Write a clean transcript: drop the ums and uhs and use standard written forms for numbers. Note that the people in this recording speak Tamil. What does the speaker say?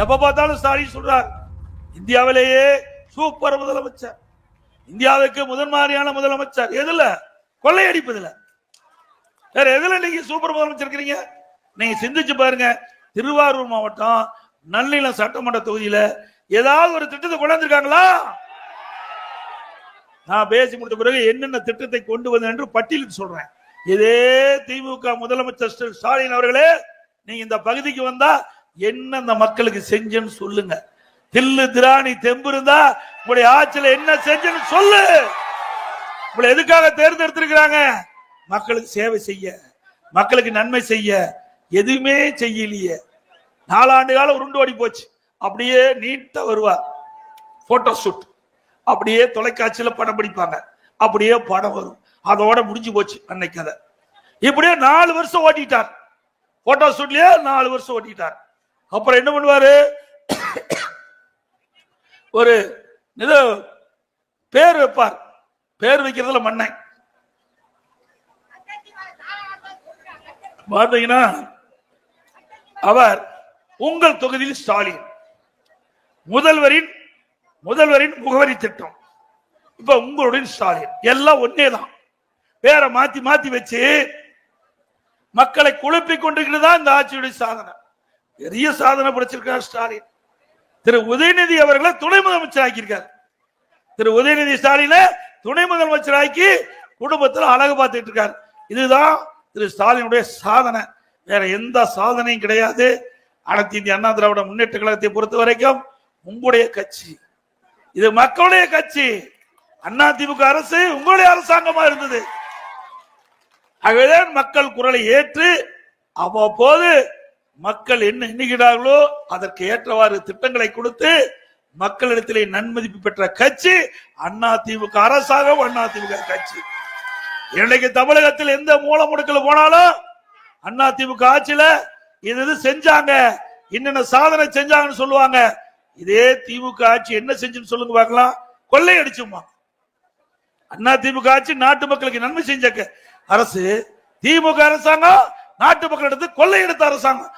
எப்ப பார்த்தாலும் ஸ்டாலின் சொல்றார் இந்தியாவிலேயே சூப்பர் முதலமைச்சர், இந்தியாவுக்கு முதன்மாரியான முதலமைச்சர். எதுல? கொள்ளையடிப்பதுல. வேற எதுல நீங்க சூப்பர் முதலமைச்சர் இருக்கிறீங்க? நீங்க சிந்திச்சு பாருங்க. திருவாரூர் மாவட்டம் நல்லிலம் சட்டமன்ற தொகுதியில ஏதாவது ஒரு திட்டத்தை கொண்டாந்துருக்காங்களா? நான் பேசி முடித்த பிறகு என்னென்ன திட்டத்தை கொண்டு வந்தேன் என்று பட்டியலிட்டு சொல்றேன். இதே திமுக முதலமைச்சர் ஸ்டாலின் அவர்களே, நீங்க இந்த பகுதிக்கு வந்தா என்ன இந்த மக்களுக்கு செஞ்சேன்னு சொல்லுங்க. தில்லு திராணி தெம்பு இருந்தா உங்களுடைய ஆட்சியில என்ன செஞ்சேன்னு சொல்லு. உங்களை எதுக்காக தேர்ந்தெடுத்திருக்கிறாங்க? மக்களுக்கு சேவை செய்ய, மக்களுக்கு நன்மை செய்ய. எதுவுமே செய்யலையே. 4 ஆண்டு காலம் உருண்டு ஓடி போச்சு. அப்படியே நீட்டா வருவார், போட்டோ ஷூட், அப்படியே தொலைக்காட்சியில படம் பிடிப்பாங்க, அப்படியே படம் வரும், அதோட முடிஞ்சு போச்சு அன்னைக்கு கதை. இப்படியே 4 வருஷம் ஓட்டிட்டார். போட்டோ ஷூட்லயே 4 வருஷம் ஓட்டிட்டார். அப்புறம் என்ன பண்ணுவாரு? ஒரு பேர் வைப்பார். பேர் வைக்கிறதுல மண்ணை பார்த்தீங்கன்னா, அவர் உங்கள் தொகுதியில் ஸ்டாலின், முதல்வரின் முகவரி திட்டம். இப்ப உங்களுடைய ஸ்டாலின் எல்லாம் ஒன்னேதான். பேரை மாத்தி மாத்தி வச்சு மக்களை குழப்பிக் கொண்டிருக்கிறதா இந்த ஆட்சியுடைய சாதனை. பெரிய சாதனை படைச்சிருக்கார் ஸ்டாலின். திரு உதயநிதி அவர்களை துணை முதலமைச்சர் ஆக்கியிருக்கார். திரு உதயநிதி ஸ்டாலின துணை முதலமைச்சர் ஆக்கி குடும்பத்தில் அழகு பார்த்துட்டு இருக்கார். இதுதான் திரு ஸ்டாலினுடைய சாதனை. வேற எந்த சாதனையும் கிடையாது. அனைத்து இந்திய அண்ணா திராவிட முன்னேற்ற கழகத்தை பொறுத்த வரைக்கும் உங்களுடைய கட்சி, இது மக்களுடைய கட்சி. அண்ணா திமுக அரசு உங்களுடைய அரசாங்கமா இருந்தது. ஆகவேதான் மக்கள் குரலை ஏற்று அவ்வப்போது மக்கள் என்ன எண்ணுகிறார்களோ அதற்கு ஏற்றவாறு திட்டங்களை கொடுத்து மக்களிடத்திலே நன்மதிப்பு பெற்ற கட்சி அண்ணா திமுக அரசாங்கம், அண்ணா திமுக கட்சி. இன்னைக்கு தமிழகத்தில் எந்த மூல முடுக்கல் போனாலும் அண்ணா திமுக ஆட்சியில இது செஞ்சாங்க, என்னென்ன சாதனை செஞ்சாங்கன்னு சொல்லுவாங்க. இதே திமுக ஆட்சி என்ன செஞ்சுன்னு சொல்லுங்க பார்க்கலாம். கொள்ளை அடிச்சுமா. அண்ணா திமுக ஆட்சி நாட்டு மக்களுக்கு நன்மை செஞ்ச அரசு. திமுக அரசாங்கம் நாட்டு மக்களிடத்து கொள்ளை எடுத்த அரசாங்கம்.